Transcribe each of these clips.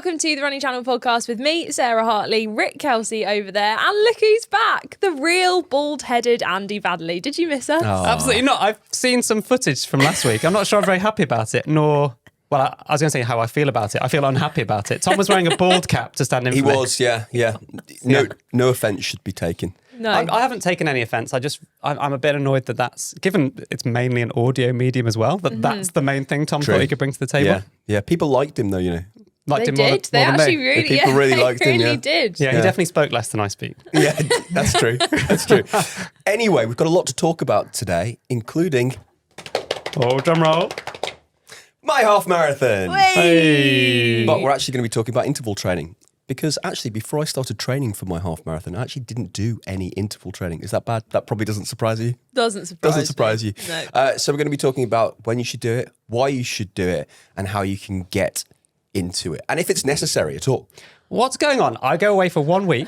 welcome to the Running Channel podcast with me, Sarah Hartley, Rick Kelsey over there, and look who's back, the real bald-headed Andy Baddeley. Did you miss us? Oh. Absolutely not. I've seen some footage from last week. I'm not sure I'm very happy about it, nor... Well, I was going to say how I feel about it. I feel unhappy about it. Tom was wearing a bald cap to stand in for me. He was, yeah. No offence should be taken. No. I haven't taken any offence. I'm a bit annoyed that that's, given it's mainly an audio medium as well, that's the main thing Tom thought he could bring to the table. Yeah. People liked him though, you know. Liked him They more did. than They actually me. really, People really liked him, really yeah. did. Yeah, he definitely spoke less than I speak. Yeah, that's true. That's true. Anyway, we've got a lot to talk about today, including Oh, drum roll. my half marathon. Hey. But we're actually going to be talking about interval training. Because actually, before I started training for my half marathon, I actually didn't do any interval training. Is that bad? That probably doesn't surprise you. Doesn't surprise you. No. So we're going to be talking about when you should do it, why you should do it, and how you can get into it, and if it's necessary at all. What's going on? I go away for 1 week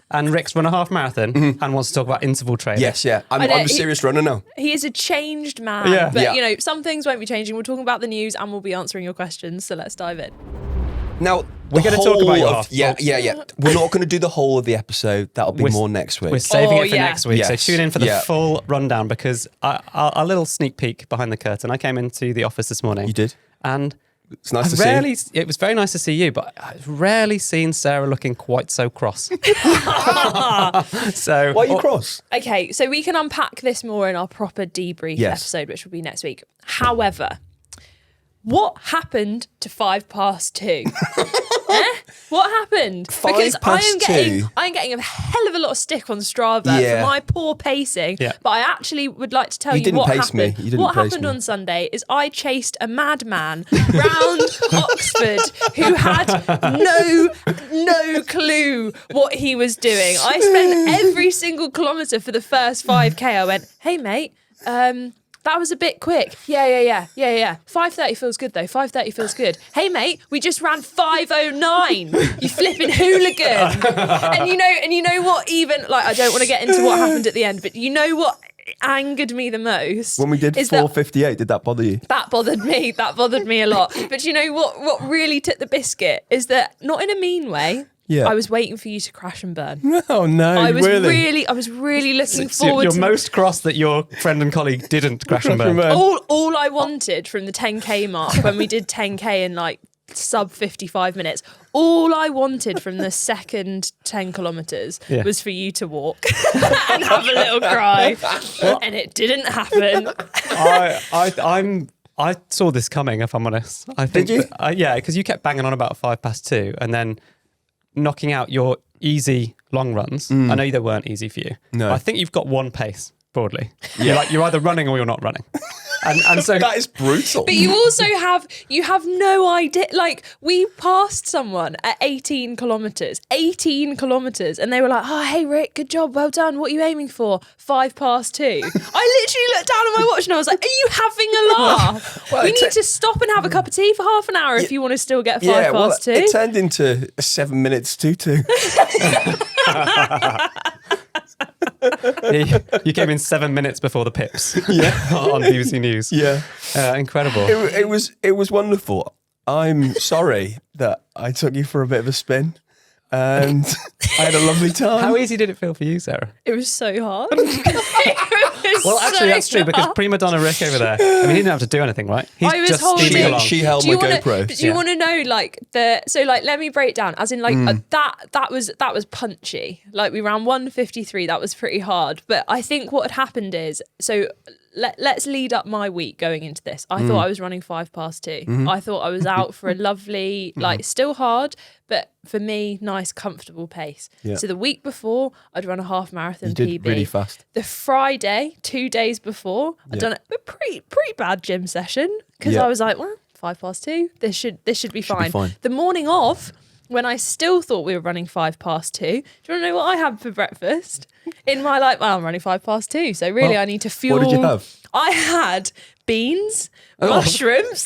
and Rick's run a half marathon and wants to talk about interval training. Yes, yeah. I'm a serious runner now. He is a changed man. Yeah. But, Yeah. you know, some things won't be changing. We're talking about the news and we'll be answering your questions. So let's dive in. Now, We're going to talk about your half. Yeah. We're not going to do the whole of the episode. That'll be more next week. We're saving it for yeah. next week. Yes. So tune in for the Yeah. full rundown because a little sneak peek behind the curtain. I came into the office this morning. You did? And It's nice to see. it was very nice to see you, but I've rarely seen Sarah looking quite so cross. So Why are you cross? Okay, so we can unpack this more in our proper debrief episode, which will be next week. However, what happened to 2:05? What happened? Because I am getting a hell of a lot of stick on Strava for my poor pacing. Yeah. But I actually would like to tell you didn't what pace me. happened. You didn't What pace happened me. on Sunday is I chased a madman round Oxford who had no clue what he was doing. I spent every single kilometre for the first 5K. I went, hey mate, that was a bit quick. Yeah. 5:30 feels good though. 5:30 feels good. Hey mate, we just ran 5:09. You flipping hooligan. And you know what? Even like I don't want to get into what happened at the end, but you know what angered me the most When we did is that 4:58, did that bother you? that bothered me. That bothered me a lot. But you know what really took the biscuit is that, not in a mean way, Yeah. I was waiting for you to crash and burn. Oh no, I was really looking forward you're to most cross that your friend and colleague didn't crash and burn. all I wanted from the 10K mark when we did 10K in like sub 55 minutes. All I wanted from the second 10 kilometres was for you to walk and have a little cry. And it didn't happen. I saw this coming, if I'm honest. I think Did you? Yeah, because you kept banging on about 2:05 and then knocking out your easy long runs. I know they weren't easy for you. No. I think you've got one pace, broadly. You're either running or you're not running. And so That is brutal. But you also have no idea. Like, we passed someone at 18 kilometres, and they were like, oh, hey, Rick, good job, well done. What are you aiming for? 2:05. I literally looked down at my watch and I was like, are you having a laugh? Well, we it need to stop and have a cup of tea for half an hour if you want to still get 2:05. it turned into a 7 minutes 2-2. you came in 7 minutes before the pips on BBC News. Yeah. Incredible. It was wonderful. I'm sorry that I took you for a bit of a spin, and I had a lovely time. How easy did it feel for you, Sarah? It was so hard. Well, actually, that's true because prima donna Rick over there. I mean, he didn't have to do anything, right? He's I was just holding- steaming along. She held my GoPro. Do you want to know let me break down, as in that was punchy. Like, we ran 1:53. That was pretty hard. But I think what had happened is, let's lead up my week going into this. I thought I was running 2:05. I thought I was out for a lovely, like, still hard, but for me, nice, comfortable pace. Yeah. So the week before, I'd run a half marathon You PB. did really fast. The Friday, 2 days before, I'd done a pretty bad gym session because Yeah. I was like, well, 2:05. This should be fine. fine. The morning of, when I still thought we were running 2:05, do you want to know what I had for breakfast? In my I'm running 2:05, so really I need to fuel. What did you have? I had beans, mushrooms,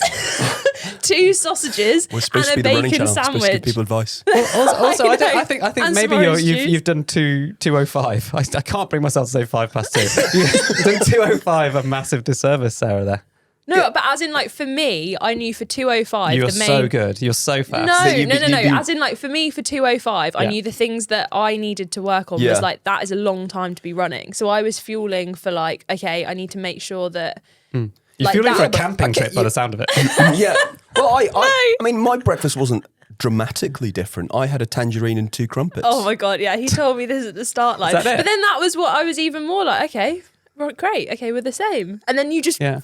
2 sausages, We're supposed to and be a the running bacon channel. Supposed to give sandwich. people advice. Also, I I know. think And maybe some orange juice. you've done 2:05. I can't bring myself to say 2:05. You've done 2:05 a massive disservice, Sarah. There. No, but as in like for me, I knew for 2:05 You're the main. so good. You're so fast. No. As in like for me for 2:05, I Yeah. knew the things that I needed to work on Yeah. was like that is a long time to be running. So I was fueling for like, okay, I need to make sure that. You're like fueling for a that, but- camping okay, trip by the sound of it. Yeah. Well, I mean, my breakfast wasn't dramatically different. I had a tangerine and 2 crumpets. Oh my god, yeah, he told me this at the start line. Is that it? But then that was what I was even more like, okay, right, great, okay, we're the same. And then you just Yeah.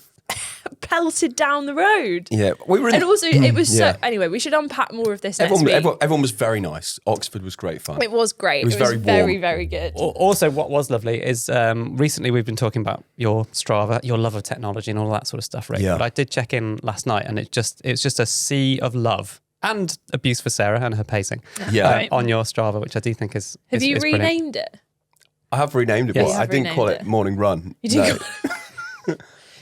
pelted down the road. Yeah, we were in, And also, it was yeah. so. Anyway, we should unpack more of this next everyone, week. everyone was very nice. Oxford was great fun. It was great. It was very warm. very good. Also, what was lovely is recently we've been talking about your Strava, your love of technology, and all that sort of stuff, Rick. Yeah. But I did check in last night, and it's just a sea of love and abuse for Sarah and her pacing. Yeah. Right. On your Strava, which I do think is. Have is you brilliant. renamed it? I have renamed it, Yes. but You I have didn't call renamed it it. Morning Run. You didn't No.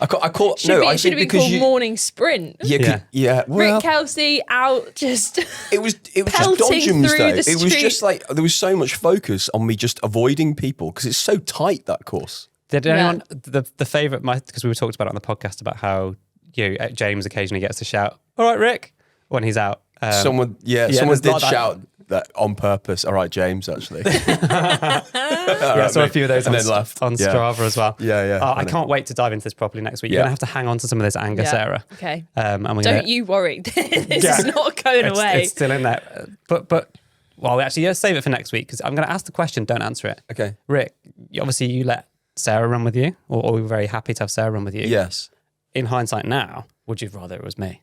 I call Should no. be, I it should think have been because called you. Morning Sprint. Yeah. Well, Rick Kelsey out just. it was just pelting dodgems through though. the It was street. just like there was so much focus on me just avoiding people because it's so tight, that course. Did Yeah. anyone the favourite? Because we were talked about it on the podcast about how James occasionally gets to shout, "All right, Rick," when he's out. Someone there's did not that- shout that on purpose. All right, James, actually. Yeah, I saw a few of those and on, then left. on Yeah. Strava as well. Yeah. Oh, I funny. can't wait to dive into this properly next week. Yeah. You're going to have to hang on to some of this anger, Yeah. Sarah. Okay. And we're Don't gonna, you worry. This Yeah. is not going away. It's still in there. But well, actually, yeah, save it for next week because I'm going to ask the question. Don't answer it. Okay. Rick, obviously you let Sarah run with you, or we were very happy to have Sarah run with you. Yes, In hindsight now, would you rather it was me?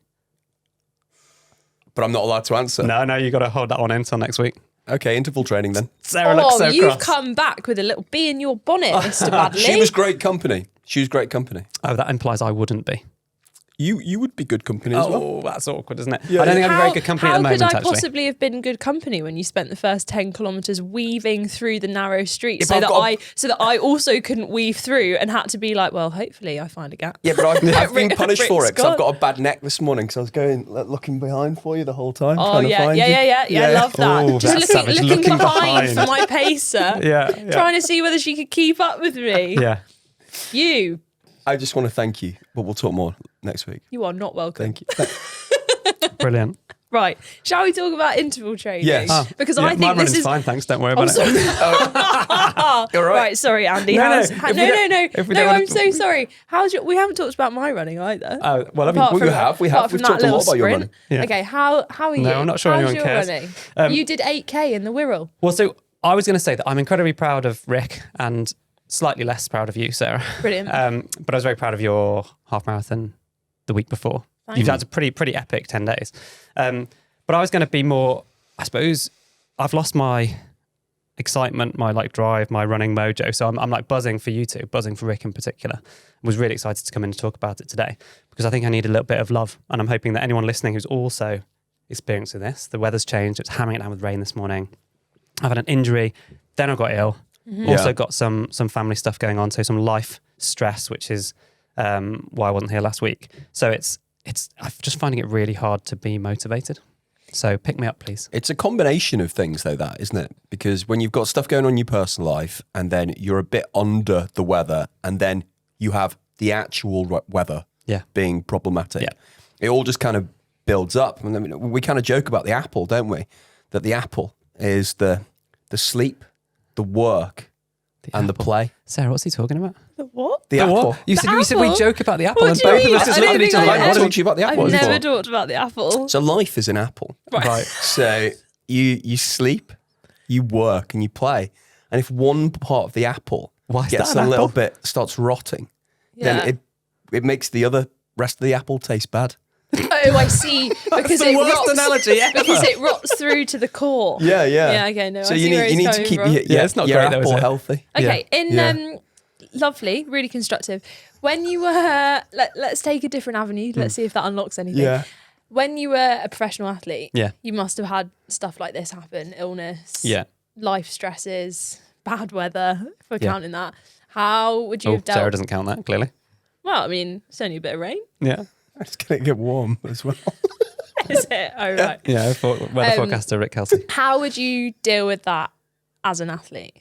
but I'm not allowed to answer. No, you got to hold that one until next week. Okay, interval training then. Sarah looks so you've cross. come back with a little bee in your bonnet, Mr. Baddeley. She was great company. Oh, that implies I wouldn't be. You would be good company as well. Oh, that's awkward, isn't it? Yeah. I don't think I'd be very good company at the moment, How could I actually. possibly have been good company when you spent the first 10 kilometres weaving through the narrow streets Yeah, but so that I also couldn't weave through and had to be like, well, hopefully I find a gap. Yeah, but I've been punished for it Rick's because I've gone. got a bad neck this morning because I was going looking behind for you the whole time. Oh trying to yeah, find yeah, you. yeah, yeah, I love that. Oh, Just that's savage. looking Looking behind behind. for my pacer. Yeah. Trying to see whether she could keep up with me. Yeah. You I just want to thank you, but we'll talk more next week. are not welcome. Thank you. Brilliant. Right. Shall we talk about interval training? Yes. Oh, Because yeah, I think my this running's is fine, thanks. Don't worry about sorry. it. You're right. Right, sorry, Andy. No, How's, no, ha- if we no, don't- no, if we no. don't I'm wanna- so sorry. We haven't talked about my running either. Oh, well, I mean, Apart we from- have. apart from We've that talked a lot little about your sprint. running. Yeah. Okay, how are you? No, I'm not sure How's anyone your cares. running? You did 8K in the Wirral. well, so I was going to say that I'm incredibly proud of Rick and slightly less proud of you, Sarah. Brilliant. But I was very proud of your half marathon the week before. You've had a pretty epic 10 days. But I was going to be more, I suppose, I've lost my excitement, my like drive, my running mojo. So I'm like buzzing for you two, buzzing for Rick in particular. I was really excited to come in and talk about it today because I think I need a little bit of love. And I'm hoping that anyone listening who's also experiencing this, the weather's changed, it's hammering it down with rain this morning. I've had an injury, then I got ill. Also Yeah. got some family stuff going on, so some life stress, which is why I wasn't here last week. So I'm just finding it really hard to be motivated. So pick me up, please. It's a combination of things, though, that isn't it? Because when you've got stuff going on in your personal life, and then you're a bit under the weather, and then you have the actual weather Yeah. being problematic, Yeah. it all just kind of builds up. And I mean, we kind of joke about the apple, don't we? That the apple is the sleep, the work, and the play. Sarah, what's he talking about? The what? The apple. You The said we apple? joke about the apple, What and do you both of mean? us just I looked don't at each think other I like, I ever- talked to you about the apple I've before. never talked about the apple. So life is an apple. Right. So you sleep, you work, and you play. And if one part of the apple Why is gets that a an little apple? bit, starts rotting, Yeah. then it makes the other rest of the apple taste bad. Oh, I see. Because the it worst rots. analogy ever. Because it rots through to the core. Yeah. Yeah. Okay. No. So I see you where need it's to coming keep from. your it's not your great though, is apple it? healthy. Okay. Yeah. Lovely, really constructive. When you were, let's take a different avenue. Let's see if that unlocks anything. Yeah. When you were a professional athlete, Yeah. you must have had stuff like this happen: illness, Yeah. life stresses, bad weather. If we're Yeah. counting that, how would you Oh, have dealt? Sarah doesn't count that, clearly. Well, I mean, it's only a bit of rain, Yeah. It's going to get warm as well. is it? Oh right. Yeah, weather forecaster Rick Kelsey. How would you deal with that as an athlete?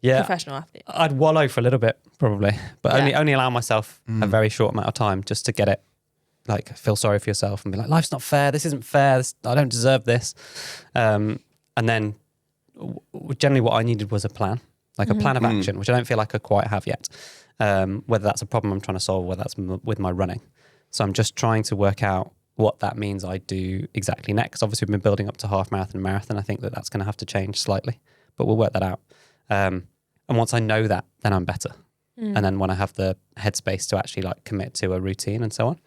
professional athlete? I'd wallow for a little bit probably, but only allow myself a very short amount of time just to get it, like feel sorry for yourself and be like, life's not fair. This isn't fair. I don't deserve this. And then generally what I needed was a plan, like a plan of action, which I don't feel like I quite have yet. Whether that's a problem I'm trying to solve, whether that's with my running. So I'm just trying to work out what that means I do exactly next. Obviously, we've been building up to half marathon and marathon. I think that's going to have to change slightly, but we'll work that out. And once I know that, then I'm better. And then when I have the headspace to actually like commit to a routine and so on,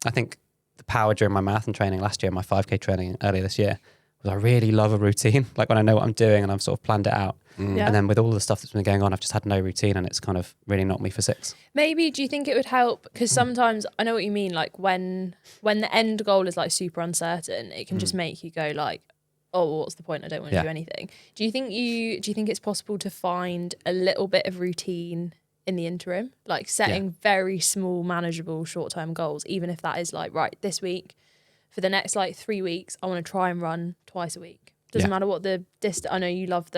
I think the power during my marathon training last year, my 5K training earlier this year, was I really love a routine. Like when I know what I'm doing and I've sort of planned it out. And then with all the stuff that's been going on, I've just had no routine and it's kind of really knocked me for six. Maybe, do you think it would help? Because sometimes, I know what you mean, like when the end goal is like super uncertain, it can just make you go like, oh, well, what's the point? I don't want to do anything. Do you think it's possible to find a little bit of routine in the interim? Like setting very small, manageable short-term goals, even if that is like, right, this week, for the next like 3 weeks, I want to try and run twice a week. Doesn't matter what the distance. I know you love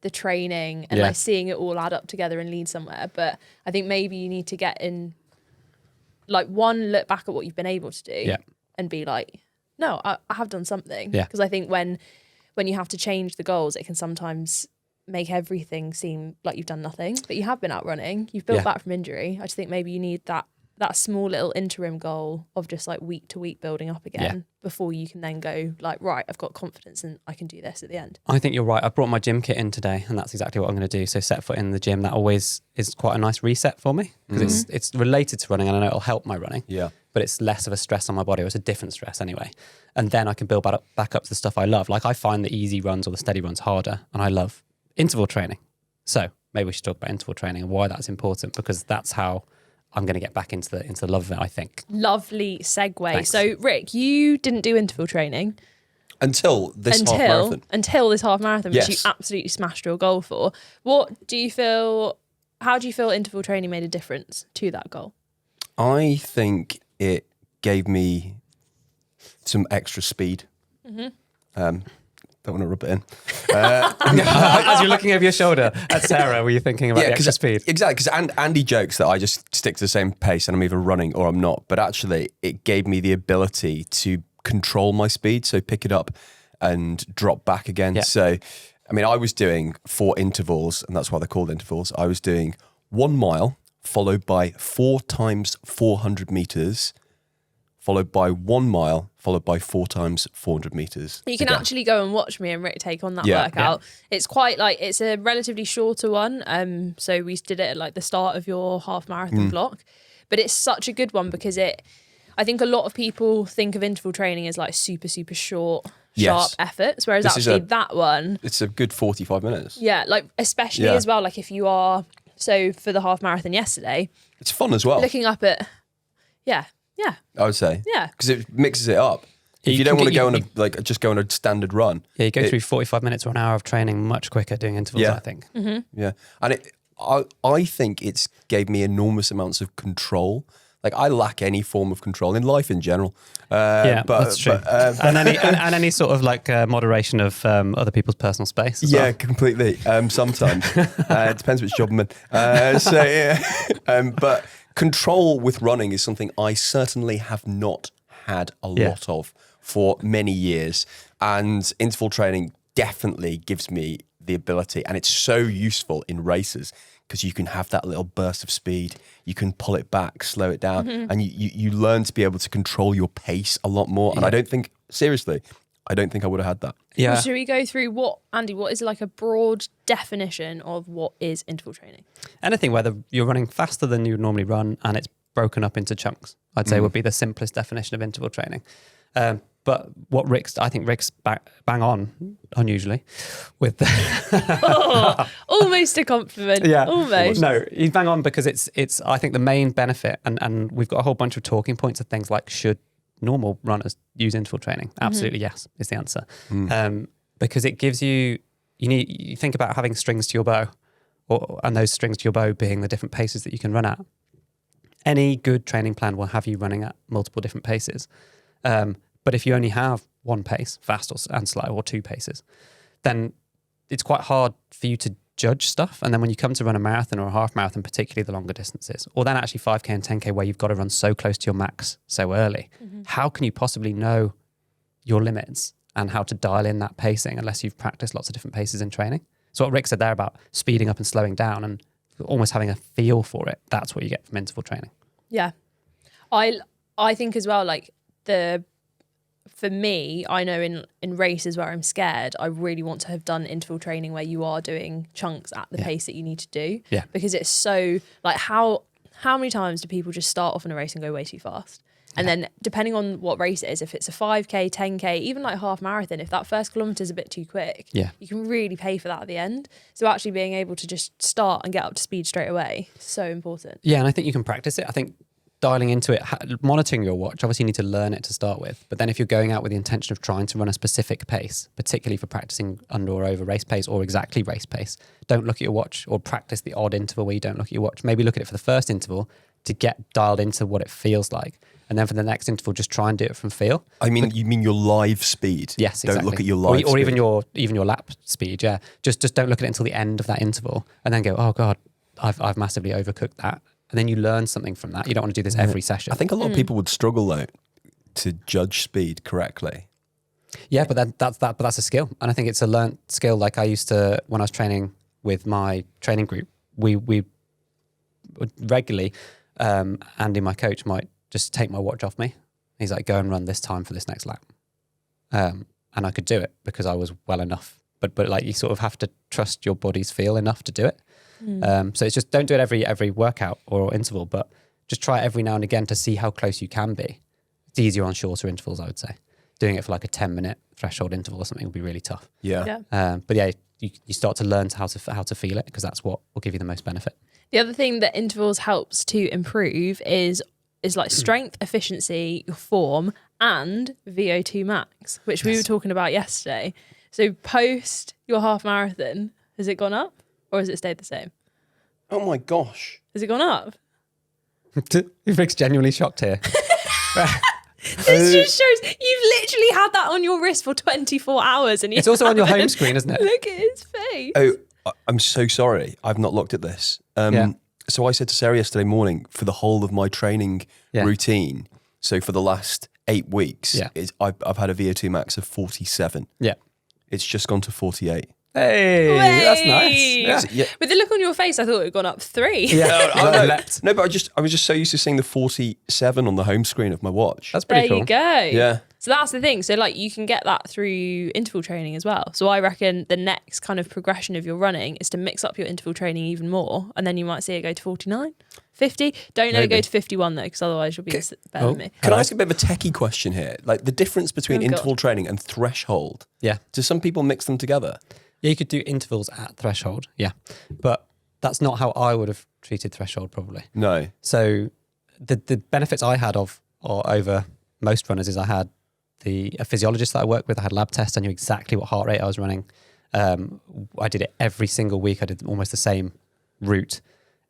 the training and like seeing it all add up together and lead somewhere, but I think maybe you need to get in, like, one, look back at what you've been able to do and be like, no, I have done something. Because I think when you have to change the goals, it can sometimes make everything seem like you've done nothing, but you have been out running, you've built back from injury. I just think maybe you need that small little interim goal of just like week to week building up again before you can then go like, right, I've got confidence and I can do this at the end. I think you're right. I brought my gym kit in today and that's exactly what I'm going to do. So set foot in the gym, that always is quite a nice reset for me because it's related to running and I know it'll help my running. But it's less of a stress on my body, or it's a different stress anyway. And then I can build back up to the stuff I love. Like I find the easy runs or the steady runs harder and I love interval training. So maybe we should talk about interval training and why that's important, because that's how I'm going to get back into the love of it, I think. Lovely segue. Thanks. So, Rick, you didn't do interval training until this half marathon. Until this half marathon, which you absolutely smashed your goal for. How do you feel interval training made a difference to that goal? I think it gave me some extra speed. Don't want to rub it in. As you're looking over your shoulder at Sarah, were you thinking about the extra speed? Exactly, because Andy jokes that I just stick to the same pace and I'm either running or I'm not. But actually, it gave me the ability to control my speed, so pick it up and drop back again. Yeah. So, I mean, I was doing 4 intervals, and that's why they're called intervals. I was doing 1 mile, followed by 4 times 400 meters, followed by 1 mile, followed by 4 times 400 meters. You can actually go and watch me and Rick take on that workout. Yeah. It's quite like, it's a relatively shorter one. So we did it at like the start of your half marathon block, but it's such a good one because I think a lot of people think of interval training as like super, super short, sharp efforts, whereas that one, it's a good 45 minutes. Yeah, like especially as well, like if you are, so for the half marathon yesterday, it's fun as well. Looking up at, I would say. Yeah. Because it mixes it up. If you don't want to go on a standard run. Yeah, you go through 45 minutes or an hour of training much quicker doing intervals, I think. Yeah. And I think it's gave me enormous amounts of control. Like I lack any form of control in life in general. But that's true. And any sort of like moderation of other people's personal space. Yeah, completely. Sometimes. It depends which job I'm in. But control with running is something I certainly have not had a lot of for many years. And interval training definitely gives me the ability, and it's so useful in races because you can have that little burst of speed, you can pull it back, slow it down, and you learn to be able to control your pace a lot more. And I don't think I would have had that. Yeah. Well, should we go through what is like a broad definition of what is interval training? Anything whether you're running faster than you would normally run and it's broken up into chunks, I'd say would be the simplest definition of interval training. But what Rick's bang on, unusually, with the almost a compliment. Yeah, almost. No, he's bang on because it's I think the main benefit, and we've got a whole bunch of talking points of things like should normal runners use interval training? Absolutely yes is the answer. Because it gives you think about having strings to your bow, and those strings to your bow being the different paces that you can run at. Any good training plan will have you running at multiple different paces. But if you only have one pace, fast and slow, or 2 paces, then it's quite hard for you to judge stuff. And then when you come to run a marathon or a half marathon, particularly the longer distances, or then actually 5K and 10K where you've got to run so close to your max so early, how can you possibly know your limits and how to dial in that pacing unless you've practiced lots of different paces in training? So what Rick said there about speeding up and slowing down and almost having a feel for it, that's what you get from interval training. Yeah. I think as well, like for me, I know in races where I'm scared, I really want to have done interval training where you are doing chunks at the pace that you need to do. Yeah. Because it's so, like, how many times do people just start off in a race and go way too fast? And then depending on what race it is, if it's a 5K, 10K, even like half marathon, if that first kilometre is a bit too quick, you can really pay for that at the end. So actually being able to just start and get up to speed straight away is so important. Yeah, and I think you can practice it. I think dialing into it, monitoring your watch, obviously you need to learn it to start with. But then if you're going out with the intention of trying to run a specific pace, particularly for practicing under or over race pace or exactly race pace, don't look at your watch or practice the odd interval where you don't look at your watch. Maybe look at it for the first interval to get dialed into what it feels like. And then for the next interval, just try and do it from feel. You mean your live speed? Yes, exactly. Don't look at your live speed. Or even your lap speed, yeah. Just don't look at it until the end of that interval and then go, oh God, I've massively overcooked that. And then you learn something from that. You don't want to do this every session. I think a lot of people would struggle though to judge speed correctly. Yeah, but that's a skill, and I think it's a learned skill. Like I used to when I was training with my training group, we would regularly. Andy, my coach, might just take my watch off me. He's like, "Go and run this time for this next lap," and I could do it because I was well enough. But like you sort of have to trust your body's feel enough to do it. So it's just don't do it every workout or interval, but just try it every now and again to see how close you can be. It's easier on shorter intervals, I would say. Doing it for like a 10-minute threshold interval or something would be really tough. Yeah. But yeah, you start to learn how to feel it because that's what will give you the most benefit. The other thing that intervals helps to improve is like strength, efficiency, your form, and VO2 max, which we were talking about yesterday. So post your half marathon, has it gone up? Or has it stayed the same? Oh my gosh. Has it gone up? Rick's genuinely shocked here. This just shows you've literally had that on your wrist for 24 hours. And it's also on your home screen, isn't it? Look at his face. Oh, I'm so sorry. I've not looked at this. So I said to Sarah yesterday morning, for the whole of my training routine, so for the last 8 weeks, I've had a VO2 max of 47. Yeah. It's just gone to 48. Hey, that's nice. Yeah. With the look on your face, I thought it had gone up 3. Yeah, no, but I was just so used to seeing the 47 on the home screen of my watch. That's pretty cool. There you go. Yeah. So that's the thing. So like you can get that through interval training as well. So I reckon the next kind of progression of your running is to mix up your interval training even more. And then you might see it go to 49, 50. Don't let it go to 51 though, because otherwise you'll be better than me. Can I ask a bit of a techie question here? Like the difference between interval training and threshold. Yeah. Do some people mix them together? Yeah, you could do intervals at threshold, yeah. But that's not how I would have treated threshold probably. No. So the benefits I had over most runners is I had a physiologist that I worked with, I had lab tests, I knew exactly what heart rate I was running. I did it every single week. I did almost the same route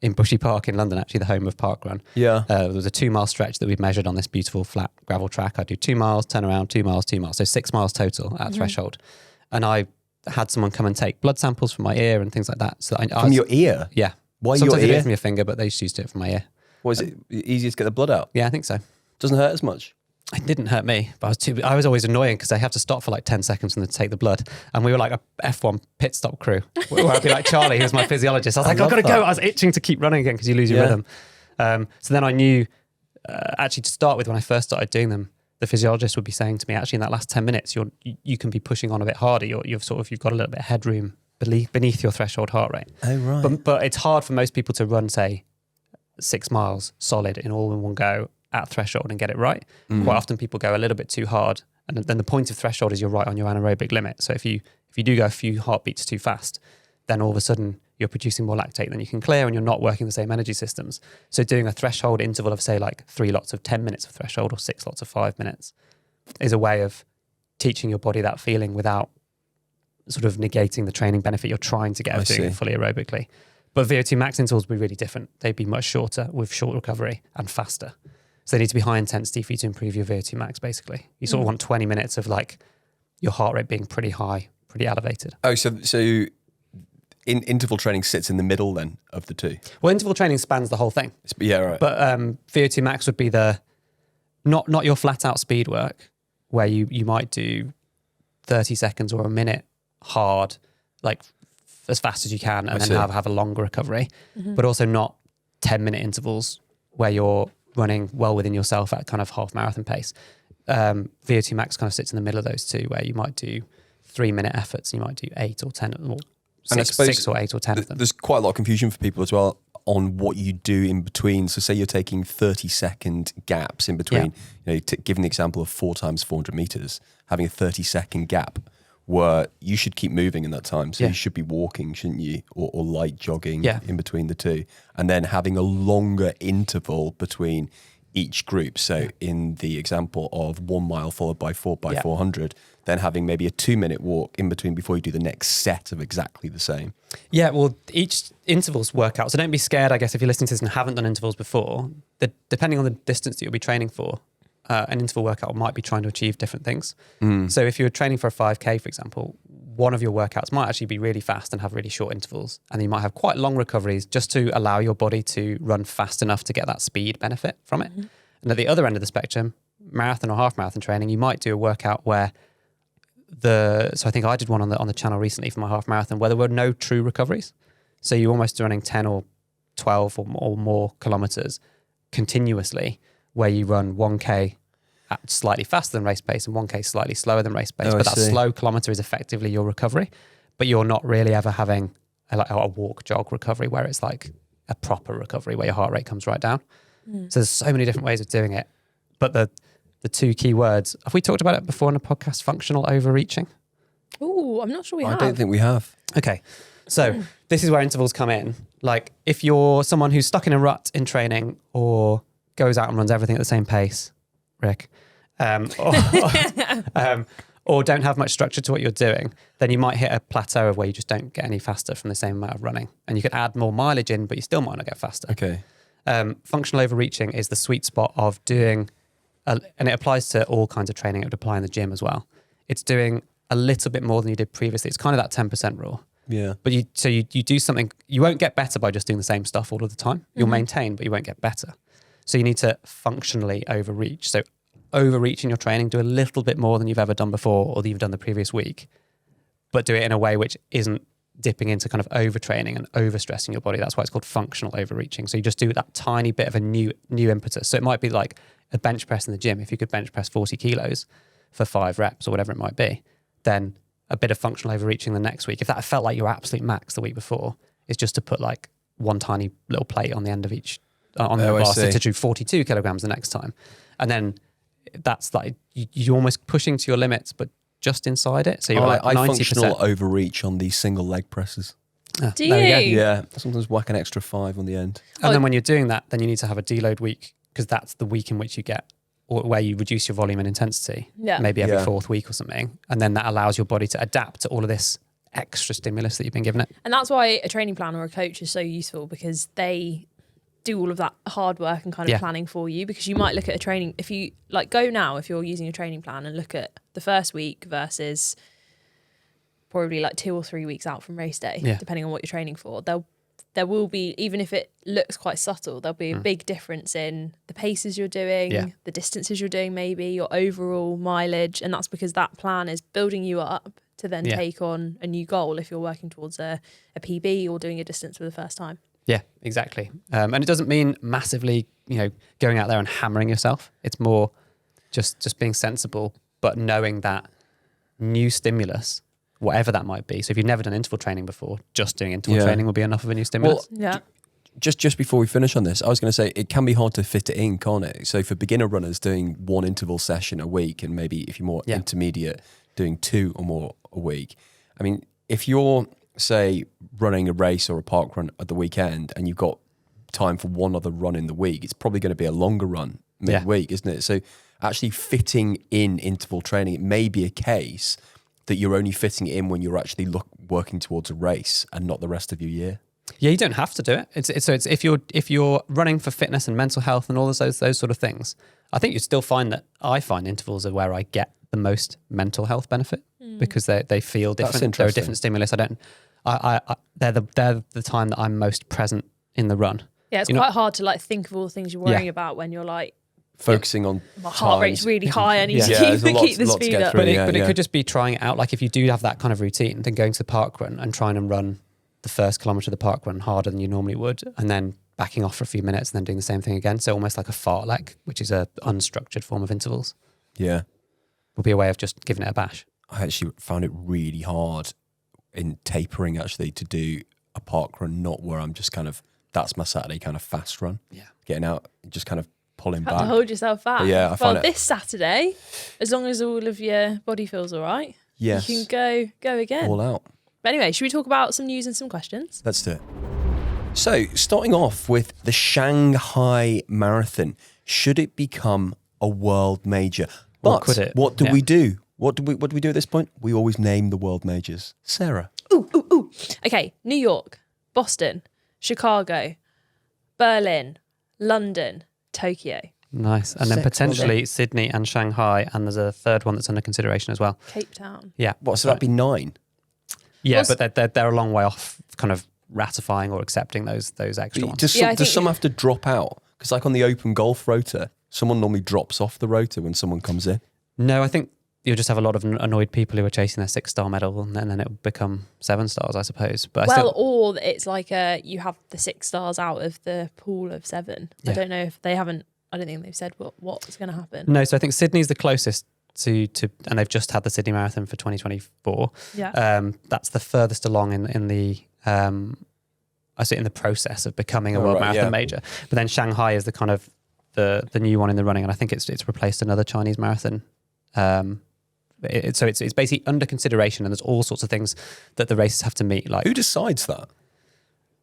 in Bushy Park in London, actually the home of Parkrun. Yeah. There was a 2 mile stretch that we measured on this beautiful flat gravel track. I'd do 2 miles, turn around, 2 miles, 2 miles. So 6 miles total at threshold. And I had someone come and take blood samples from my ear and things like that. So from your ear? Yeah. Why Sometimes your ear? They do from your finger, but they just used it from my ear. Was it easier to get the blood out? Yeah, I think so. Doesn't hurt as much? It didn't hurt me, but I was always annoying because they have to stop for like 10 seconds and then take the blood. And we were like a F1 pit stop crew where I'd be like Charlie, who was my physiologist. I was like, I've got to go. I was itching to keep running again because you lose your rhythm. So then I knew, actually to start with, when I first started doing them, the physiologist would be saying to me, actually in that last 10 minutes, you can be pushing on a bit harder. You've got a little bit of headroom beneath your threshold heart rate. Oh, right. But it's hard for most people to run, say, 6 miles solid in one go at threshold and get it right. Quite often people go a little bit too hard, and then the point of threshold is you're right on your anaerobic limit. So if you do go a few heartbeats too fast, then all of a sudden you're producing more lactate than you can clear and you're not working the same energy systems. So doing a threshold interval of say like 3 lots of 10 minutes of threshold or 6 lots of 5 minutes is a way of teaching your body that feeling without sort of negating the training benefit you're trying to get of doing it fully aerobically. But VO2 max intervals would be really different. They'd be much shorter with short recovery and faster. So they need to be high intensity for you to improve your VO2 max, basically. You sort of want 20 minutes of like your heart rate being pretty high, pretty elevated. Oh, so interval training sits in the middle then of the two. Well, interval training spans the whole thing. Yeah, right. But VO2 max would be the not your flat out speed work where you might do 30 seconds or a minute hard, like as fast as you can, and then have a longer recovery, but also not 10-minute intervals where you're running well within yourself at kind of half marathon pace. VO2 max kind of sits in the middle of those two, where you might do 3-minute efforts, and you might do 8 or 10 or 6 or 8 or 10 of them. There's quite a lot of confusion for people as well on what you do in between. So say you're taking 30-second gaps in between, giving the example of 4 times 400 meters, having a 30-second gap where you should keep moving in that time. So you should be walking, shouldn't you? Or light jogging in between the two. And then having a longer interval between each group. So in the example of 1 mile followed by 4 by 400, then having maybe a 2-minute walk in between before you do the next set of exactly the same. Yeah, well, each interval's workout. So don't be scared, I guess, if you're listening to this and haven't done intervals before, depending on the distance that you'll be training for, an interval workout might be trying to achieve different things. So if you're training for a 5K, for example, one of your workouts might actually be really fast and have really short intervals. And you might have quite long recoveries just to allow your body to run fast enough to get that speed benefit from it. And at the other end of the spectrum, marathon or half marathon training, you might do a workout where so I think I did one on the channel recently for my half marathon where there were no true recoveries. So you're almost running 10 or 12 or more kilometers continuously, where you run 1K at slightly faster than race pace and 1K slightly slower than race pace. But that slow kilometer is effectively your recovery, but you're not really ever having a walk jog recovery where it's like a proper recovery where your heart rate comes right down. So there's so many different ways of doing it. But the two key words, have we talked about it before on a podcast, functional overreaching? Oh, I'm not sure we have. I don't think we have. Okay. So this is where intervals come in. Like if you're someone who's stuck in a rut in training or goes out and runs everything at the same pace, Rick, or don't have much structure to what you're doing, then you might hit a plateau of where you just don't get any faster from the same amount of running. And you could add more mileage in, but you still might not get faster. Okay. Functional overreaching is the sweet spot of doing, and it applies to all kinds of training. It would apply in the gym as well. It's doing a little bit more than you did previously. It's kind of that 10% rule. Yeah. But you do something, you won't get better by just doing the same stuff all of the time. You'll maintain, but you won't get better. So you need to functionally overreach. So overreach in your training, do a little bit more than you've ever done before or that you've done the previous week, but do it in a way which isn't dipping into kind of overtraining and overstressing your body. That's why it's called functional overreaching. So you just do that tiny bit of a new impetus. So it might be like a bench press in the gym. If you could bench press 40 kilos for 5 reps or whatever it might be, then a bit of functional overreaching the next week. If that felt like your absolute max the week before, is just to put like one tiny little plate on the end of each, on the bar to do 42 kilograms the next time. And then that's like, you're almost pushing to your limits, but just inside it. So you're like 90%. I functional overreach on these single leg presses. Do you? Yeah. Sometimes whack an extra 5 on the end. And then when you're doing that, then you need to have a deload week, because that's the week in which you get, or where you reduce your volume and intensity, maybe every 4th week or something. And then that allows your body to adapt to all of this extra stimulus that you've been given it. And that's why a training plan or a coach is so useful, because they do all of that hard work and kind of planning for you. Because you might look at a training, if you like go now, if you're using a training plan and look at the first week versus probably like 2 or 3 weeks out from race day, depending on what you're training for, there will be, even if it looks quite subtle, there'll be a big difference in the paces you're doing, the distances you're doing, maybe your overall mileage. And that's because that plan is building you up to then take on a new goal if you're working towards a PB or doing a distance for the first time. Yeah, exactly. And it doesn't mean massively, going out there and hammering yourself. It's more just being sensible, but knowing that new stimulus, whatever that might be. So if you've never done interval training before, just doing interval training will be enough of a new stimulus. Well, just before we finish on this, I was going to say it can be hard to fit it in, can't it? So for beginner runners, doing 1 interval session a week, and maybe if you're more intermediate, doing 2 or more a week. I mean, if you're, say, running a race or a park run at the weekend and you've got time for one other run in the week, it's probably going to be a longer run midweek, isn't it? So actually fitting in interval training, it may be a case that you're only fitting it in when you're actually working towards a race and not the rest of your year. Yeah, you don't have to do it. It's if you're running for fitness and mental health and all of those sort of things, I think you'd still find that I find intervals are where I get the most mental health benefit because they feel different. They're a different stimulus. they're the time that I'm most present in the run. Yeah, it's quite hard to like think of all the things you're worrying about when you're like focusing on my heart rate's really high. I need to keep the speed up. But it could just be trying it out. Like if you do have that kind of routine, then going to the park run and trying to run the first kilometre of the park run harder than you normally would, and then backing off for a few minutes and then doing the same thing again. So almost like a fartlek, which is a unstructured form of intervals. Yeah. Would be a way of just giving it a bash. I actually found it really hard in tapering actually to do a park run, not where I'm just kind of, that's my Saturday kind of fast run. Yeah. Getting out, just kind of pulling back. To hold yourself back. But yeah, I find this Saturday, as long as all of your body feels all right, yes, you can go again. All out. But anyway, should we talk about some news and some questions? Let's do it. So, starting off with the Shanghai Marathon, should it become a world major? Or But could it? what do we do? What do we do at this point? We always name the world majors. Sarah. Ooh. Okay, New York, Boston, Chicago, Berlin, London, Tokyo. Nice. And then Sick, potentially Sydney and Shanghai, and there's a third one that's under consideration as well. Cape Town. Yeah. What, so that'd be 9? Yeah, but they're a long way off kind of ratifying or accepting those extra ones. Does some have to drop out? Because like on the open golf rota, someone normally drops off the rota when someone comes in. No, I think you'll just have a lot of annoyed people who are chasing their 6-star medal, and then it'll become 7 stars, I suppose. But or it's like you have the 6 stars out of the pool of 7. Yeah. I don't know if they haven't. I don't think they've said what's going to happen. No, so I think Sydney's the closest to, and they've just had the Sydney Marathon for 2024. Yeah. That's the furthest along in the I say in the process of becoming a world marathon major. But then Shanghai is the kind of the new one in the running, and I think it's replaced another Chinese marathon. So it's basically under consideration, and there's all sorts of things that the races have to meet. Like, who decides that?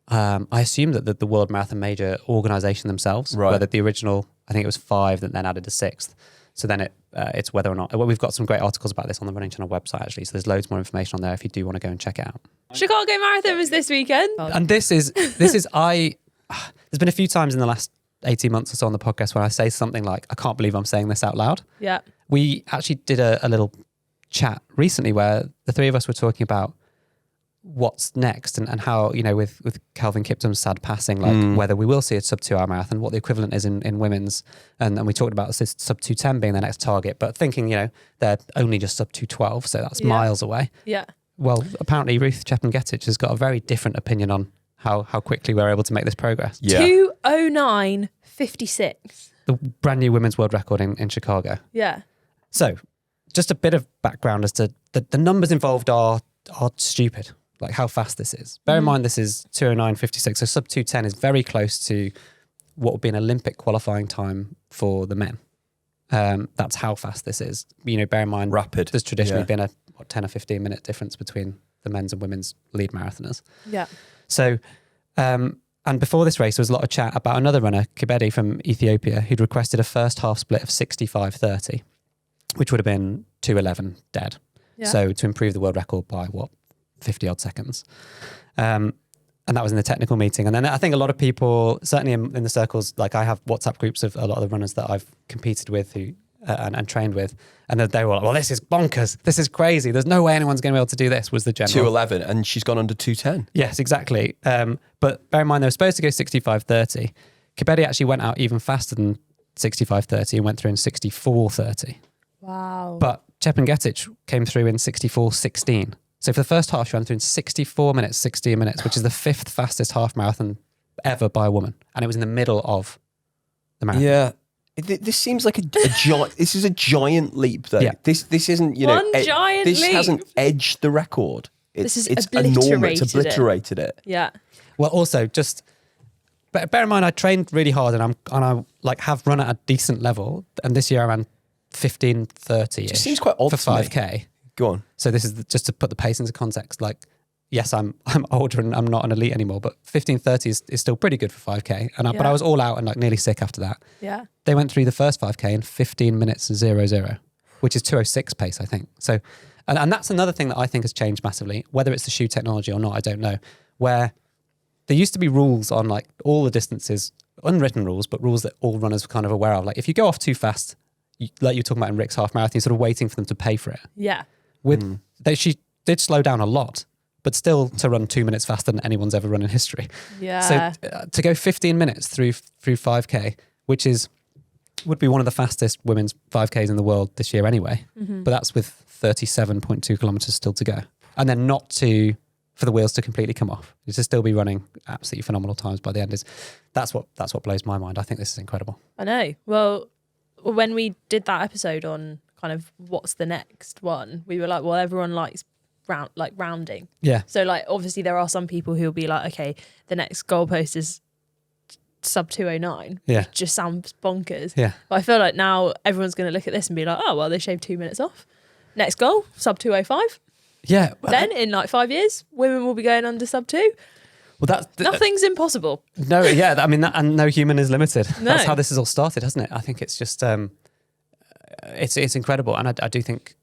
I assume that the World Marathon Major organisation themselves, whether the original, I think it was 5 that then added a 6th. So then it's whether or not, well, we've got some great articles about this on the Running Channel website actually. So there's loads more information on there if you do want to go and check it out. Chicago Marathon was this weekend. And there's been a few times in the last 18 months or so on the podcast when I say something like, I can't believe I'm saying this out loud. Yeah. We actually did a little chat recently where the three of us were talking about what's next and how, with Calvin Kiptum's sad passing, like whether we will see a sub 2 hour marathon, what the equivalent is in women's. And we talked about this sub 2:10 being the next target, but thinking, they're only just sub 2:12, so that's miles away. Yeah. Well, apparently Ruth Chepngetich has got a very different opinion on how quickly we're able to make this progress. Yeah. 2:09:56. The brand new women's world record in Chicago. Yeah. So just a bit of background as to the numbers involved are stupid, like how fast this is. Bear in mind, this is 2:09:56. So sub 2:10 is very close to what would be an Olympic qualifying time for the men. That's how fast this is. Bear in mind, rapid. There's traditionally been a 10 or 15 minute difference between the men's and women's lead marathoners. Yeah. So, and before this race, there was a lot of chat about another runner, Kibede from Ethiopia, who'd requested a first half split of 65:30, which would have been 2:11 dead. Yeah. So to improve the world record by 50 odd seconds. And that was in the technical meeting. And then I think a lot of people, certainly in the circles, like I have WhatsApp groups of a lot of the runners that I've competed with who and trained with. And they were like, well, this is bonkers. This is crazy. There's no way anyone's going to be able to do this, was the general. 2:11, and she's gone under 2:10. Yes, exactly. But bear in mind, they were supposed to go 65:30. Kibede actually went out even faster than 65:30 and went through in 64:30. Wow. But Chepngetich came through in 64:16. So for the first half, she ran through in 64 minutes, 16 minutes, which is the 5th fastest half marathon ever by a woman. And it was in the middle of the marathon. Yeah. This seems like this is a giant leap, though. Yeah. This isn't, giant this leap. hasn't edged the record. It's obliterated enormous. It's obliterated it. Yeah. Well, also just bear in mind, I trained really hard and I have run at a decent level. And this year I ran 15:30. It seems quite odd for to me. 5K. Go on. So this is just to put the pace into context. Like, yes, I'm older and I'm not an elite anymore, but 15:30 is still pretty good for 5K. But I was all out and nearly sick after that. Yeah. They went through the first 5K in 15 minutes 00, which is 2:06 pace, I think. So, and that's another thing that I think has changed massively. Whether it's the shoe technology or not, I don't know. Where there used to be rules on all the distances, unwritten rules, but rules that all runners were kind of aware of. Like if you go off too fast, like you're talking about in Rick's half marathon, you're sort of waiting for them to pay for it. Yeah. She did slow down a lot, but still to run 2 minutes faster than anyone's ever run in history. Yeah. So to go 15 minutes through 5K, which would be one of the fastest women's 5Ks in the world this year anyway, but that's with 37.2 kilometers still to go. And then for the wheels to completely come off, to still be running absolutely phenomenal times by the end that's what blows my mind. I think this is incredible. I know. Well, when we did that episode on kind of what's the next one, we were like, well, everyone likes rounding. Yeah. So like, obviously there are some people who'll be like, okay, the next goalpost is sub 209. Yeah. It just sounds bonkers. Yeah. But I feel like now everyone's going to look at this and be like, oh, well, they shaved 2 minutes off. Next goal, sub 205. Yeah. Then in like 5 years, women will be going under sub 2. Well, Nothing's impossible. No, yeah. I mean, and no human is limited. No. That's how this has all started, hasn't it? I think it's just, it's incredible. And I do think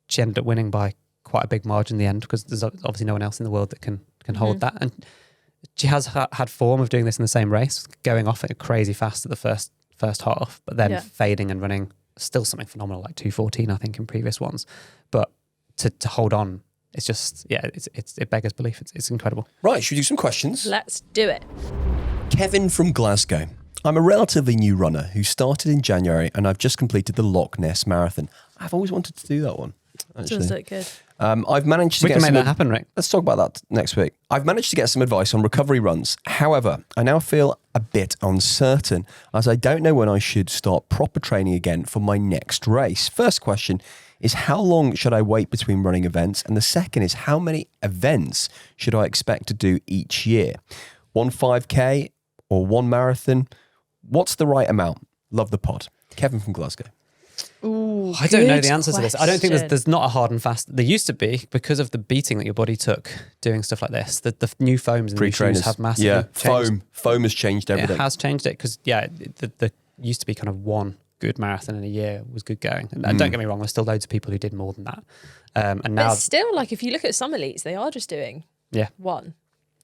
she ended up winning by quite a big margin in the end, because there's obviously no one else in the world that can hold that. And she has had form of doing this in the same race, going off at crazy fast at the first half, but then fading and running still something phenomenal, like 2:14, I think, in previous ones. But to hold on, it's just, it beggars belief. It's incredible. Right, should we do some questions? Let's do it. Kevin from Glasgow. I'm a relatively new runner who started in January, and I've just completed the Loch Ness Marathon. I've always wanted to do that one, actually. Does look good. I've managed to We get can make some... that happen, Rick. Let's talk about that next week. I've managed to get some advice on recovery runs. However, I now feel a bit uncertain, as I don't know when I should start proper training again for my next race. First question is, how long should I wait between running events? And the second is, how many events should I expect to do each year? 1 5K or 1 marathon? What's the right amount? Love the pod. Kevin from Glasgow. Ooh, I don't know good the answer to this. I don't think question. there's not a hard and fast. There used to be, because of the beating that your body took doing stuff like this. The new foams and new shoes have massively changed. Foam has changed everything. It has changed it, because the used to be kind of one good marathon in a year was good going. And don't get me wrong, there's still loads of people who did more than that. And now, but still, like, if you look at some elites, they are just doing one.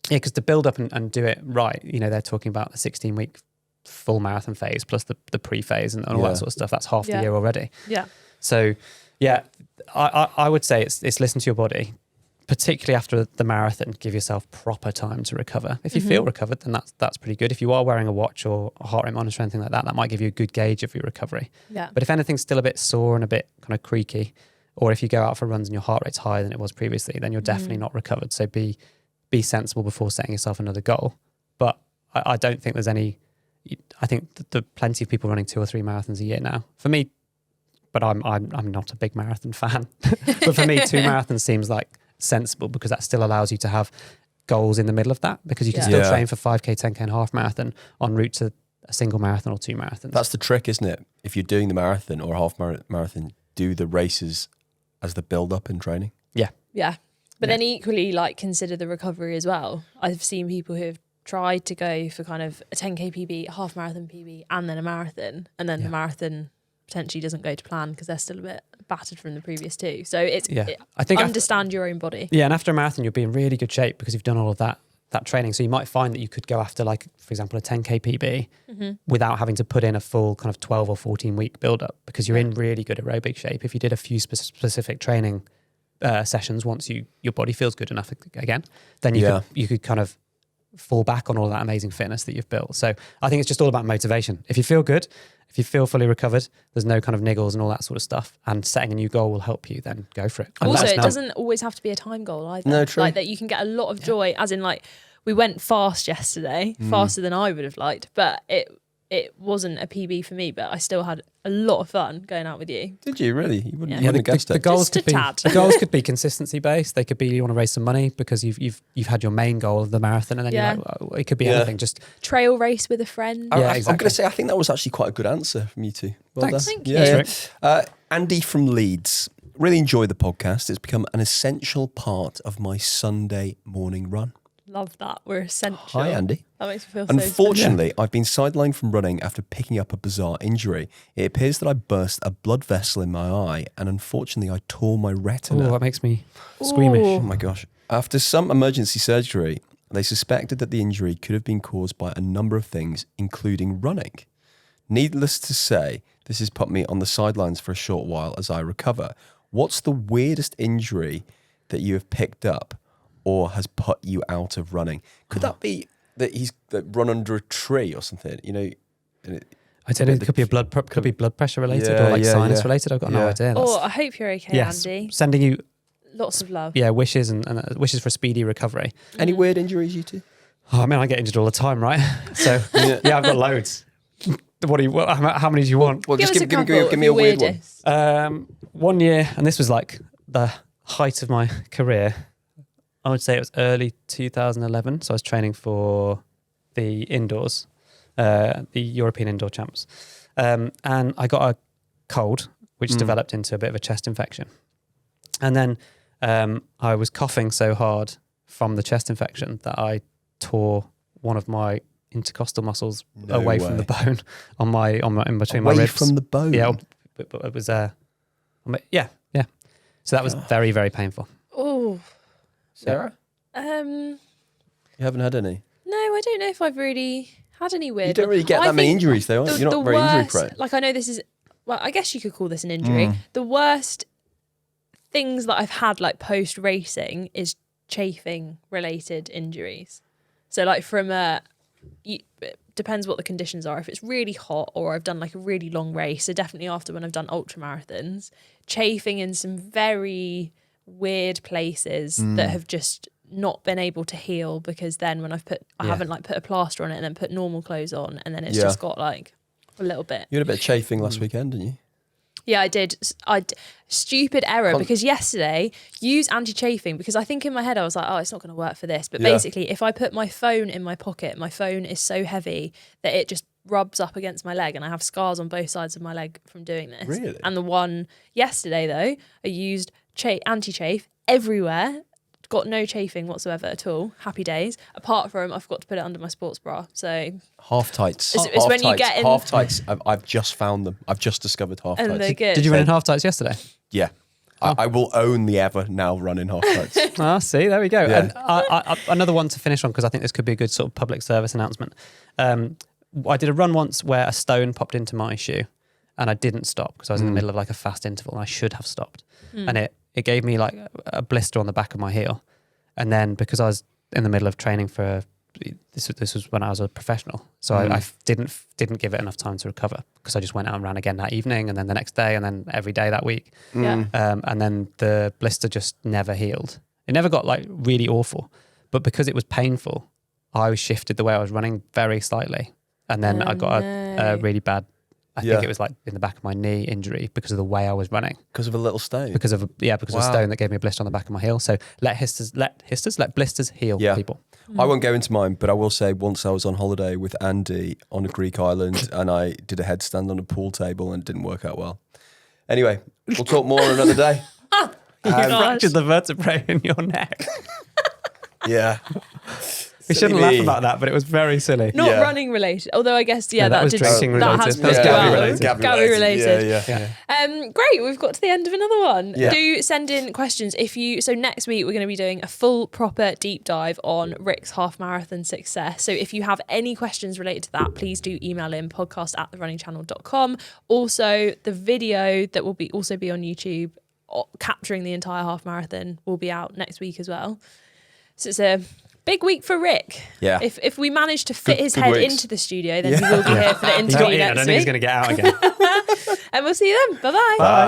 Yeah, because to build up and do it right, they're talking about the 16-week full marathon phase plus the pre-phase and all that sort of stuff. That's half the year already. Yeah. So, I would say it's listen to your body, particularly after the marathon. Give yourself proper time to recover. If you feel recovered, then that's pretty good. If you are wearing a watch or a heart rate monitor or anything like that, that might give you a good gauge of your recovery. Yeah. But if anything's still a bit sore and a bit kind of creaky, or if you go out for runs and your heart rate's higher than it was previously, then you're definitely not recovered. So be sensible before setting yourself another goal. But I don't think there's any... I think there are plenty of people running 2 or 3 marathons a year now. For me, but I'm not a big marathon fan. But for me, 2 marathons seems like sensible, because that still allows you to have goals in the middle of that, because you can still train for 5K, 10K and half marathon en route to a single marathon or 2 marathons. That's the trick, isn't it? If you're doing the marathon or a half marathon, do the races as the build-up in training. Yeah. Yeah. But then equally, like, consider the recovery as well. I've seen people who have tried to go for kind of a 10K PB, a half marathon PB, and then a marathon. And then the marathon potentially doesn't go to plan because they're still a bit battered from the previous 2. So I think understand your own body. Yeah, and after a marathon, you'll be in really good shape because you've done all of that training. So you might find that you could go after, like, for example, a 10K PB without having to put in a full kind of 12 or 14 week build up, because you're in really good aerobic shape. If you did a few specific training sessions, once your body feels good enough again, then you could kind of fall back on all that amazing fitness that you've built. So I think it's just all about motivation. If you feel good, if you feel fully recovered, there's no kind of niggles and all that sort of stuff, and setting a new goal will help you, then go for it. And also, it doesn't always have to be a time goal either. No, true. Like, that you can get a lot of joy, as in, like, we went fast yesterday, faster than I would have liked, but it wasn't a PB for me, but I still had a lot of fun going out with you. Did you really? You wouldn't the guessed it. goals Just a could be tad. the goals could be consistency based. They could be, you want to raise some money because you've had your main goal of the marathon, and then you're like, well, it could be anything. Just trail race with a friend. Yeah, I'm exactly. going to say, I think that was actually quite a good answer from you two. Well Thanks. done. Thank Yeah. you. Andy from Leeds. Really enjoy the podcast. It's become an essential part of my Sunday morning run. Love that. We're essential. Hi, Andy. That makes me feel so Unfortunately, I've been sidelined from running after picking up a bizarre injury. It appears that I burst a blood vessel in my eye, and unfortunately, I tore my retina. oh, that makes me squeamish. Oh my gosh. After some emergency surgery, they suspected that the injury could have been caused by a number of things, including running. Needless to say, this has put me on the sidelines for a short while as I recover. What's the weirdest injury that you have picked up or has put you out of running? Could that be that he's run under a tree or something? You know, I don't know. It could be blood pressure related or like sinus related. I've got no idea. I hope you're okay, Andy. Sending you lots of love. Yeah, wishes and wishes for a speedy recovery. Any weird injuries, you two? Oh, I mean, I get injured all the time, right? So yeah, I've got loads. How many do you want? Well, give just us give me a weird one. 1 year, and this was like the height of my career. I would say it was early 2011. So I was training for the indoors, the European Indoor Champs. And I got a cold, which developed into a bit of a chest infection. And then I was coughing so hard from the chest infection that I tore one of my intercostal muscles away from the bone in between my ribs. Away from the bone? Yeah, but it was yeah. So that was very, very painful. Oh, Sarah? You haven't had any? No, I don't know if I've really had any weird. You don't really get that many injuries though. You're not very injury prone. Like I know this is, well, I guess you could call this an injury. The worst things that I've had like post racing is chafing related injuries. So like from it depends what the conditions are. If it's really hot or I've done like a really long race, so definitely after when I've done ultra marathons, chafing in some very weird places that have just not been able to heal, because then when I haven't like put a plaster on it and then put normal clothes on, and then it's just got like a little bit. You had a bit of chafing last weekend, didn't you? Yeah, I did. Stupid error, because yesterday, use anti-chafing, because I think in my head I was like, oh, it's not going to work for this. But basically, if I put my phone in my pocket, my phone is so heavy that it just rubs up against my leg, and I have scars on both sides of my leg from doing this. Really? And the one yesterday, though, I used anti-chafe everywhere. Got no chafing whatsoever at all. Happy days. Apart from I forgot to put it under my sports bra. So half tights. It's when you get in half tights. I've just found them. I've just discovered half and tights. they're good. Did you run in half tights yesterday? Yeah. I will only ever now run in half tights. See, there we go. Yeah. And I, another one to finish on, because I think this could be a good sort of public service announcement. I did a run once where a stone popped into my shoe, and I didn't stop because I was in the middle of like a fast interval, and I should have stopped. And it gave me like a blister on the back of my heel. And then because I was in the middle of training for this was when I was a professional, so I didn't give it enough time to recover, because I just went out and ran again that evening, and then the next day, and then every day that week. And then the blister just never healed. It never got like really awful, but because it was painful, I shifted the way I was running very slightly, and then I got a really bad. I think it was like in the back of my knee injury because of the way I was running. Because of a little stone? Because of a stone that gave me a blister on the back of my heel. So let blisters heal people. I won't go into mine, but I will say once I was on holiday with Andy on a Greek island and I did a headstand on a pool table and it didn't work out well. Anyway, we'll talk more another day. You fractured the vertebrae in your neck. Yeah. We shouldn't laugh about that, but it was very silly. Not running related, although I guess that was drinking that related. has That was Gabby related. Yeah. Great, we've got to the end of another one. Yeah. Do send in questions so next week we're going to be doing a full proper deep dive on Rick's half marathon success. So if you have any questions related to that, please do email in podcast@therunningchannel.com. Also, the video that will also be on YouTube capturing the entire half marathon will be out next week as well. So it's a big week for Rick. Yeah. If we manage to fit his head into the studio, then he will be here for the interview next week. I don't think he's going to get out again. And we'll see you then. Bye-bye. Bye.